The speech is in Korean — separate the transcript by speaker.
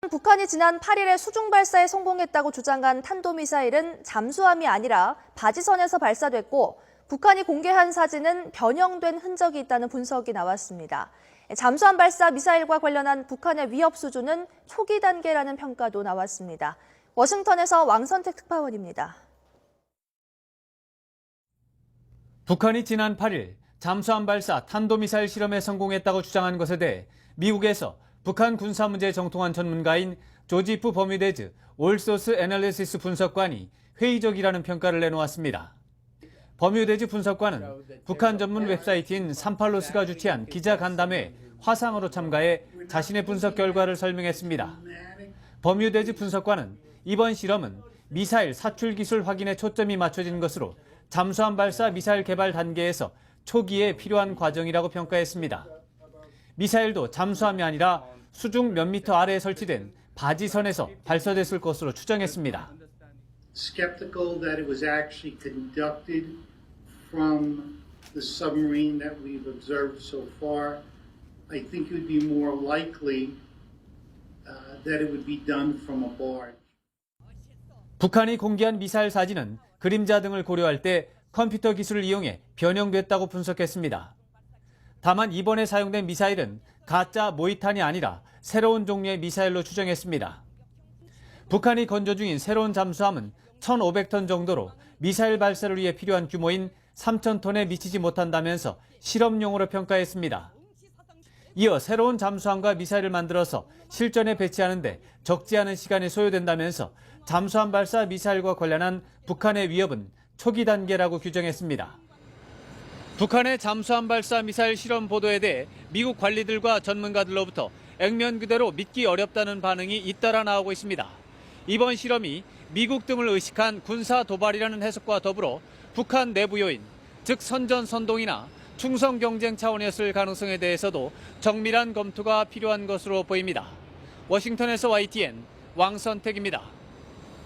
Speaker 1: 북한이 지난 8일에 수중 발사에 성공했다고 주장한 탄도미사일은 잠수함이 아니라 바지선에서 발사됐고 북한이 공개한 사진은 변형된 흔적이 있다는 분석이 나왔습니다. 잠수함 발사 미사일과 관련한 북한의 위협 수준은 초기 단계라는 평가도 나왔습니다. 워싱턴에서 왕선택 특파원입니다.
Speaker 2: 북한이 지난 8일 잠수함 발사 탄도미사일 실험에 성공했다고 주장한 것에 대해 미국에서 북한 군사 문제에 정통한 전문가인 조지프 버뮤데즈 올소스 애널리시스 분석관이 회의적이라는 평가를 내놓았습니다. 버뮤데즈 분석관은 북한 전문 웹사이트인 삼팔로스가 주최한 기자 간담회에 화상으로 참가해 자신의 분석 결과를 설명했습니다. 버뮤데즈 분석관은 이번 실험은 미사일 사출 기술 확인에 초점이 맞춰진 것으로 잠수함 발사 미사일 개발 단계에서 초기에 필요한 과정이라고 평가했습니다. 미사일도 잠수함이 아니라 수중 몇 미터 아래에 설치된 바지선에서 발사됐을 것으로 추정했습니다.
Speaker 3: Skeptical that it was actually conducted from the submarine that we've observed so far. I think it would be more likely that it would be done from a barge.
Speaker 2: 북한이 공개한 미사일 사진은 그림자 등을 고려할 때 컴퓨터 기술을 이용해 변형됐다고 분석했습니다. 다만 이번에 사용된 미사일은 가짜 모이탄이 아니라 새로운 종류의 미사일로 추정했습니다. 북한이 건조 중인 새로운 잠수함은 1,500톤 정도로 미사일 발사를 위해 필요한 규모인 3,000톤에 미치지 못한다면서 실험용으로 평가했습니다. 이어 새로운 잠수함과 미사일을 만들어서 실전에 배치하는데 적지 않은 시간이 소요된다면서 잠수함 발사 미사일과 관련한 북한의 위협은 초기 단계라고 규정했습니다. 북한의 잠수함 발사 미사일 실험 보도에 대해 미국 관리들과 전문가들로부터 액면 그대로 믿기 어렵다는 반응이 잇따라 나오고 있습니다. 이번 실험이 미국 등을 의식한 군사 도발이라는 해석과 더불어 북한 내부 요인, 즉 선전선동이나 충성 경쟁 차원이었을 가능성에 대해서도 정밀한 검토가 필요한 것으로 보입니다. 워싱턴에서 YTN 왕선택입니다.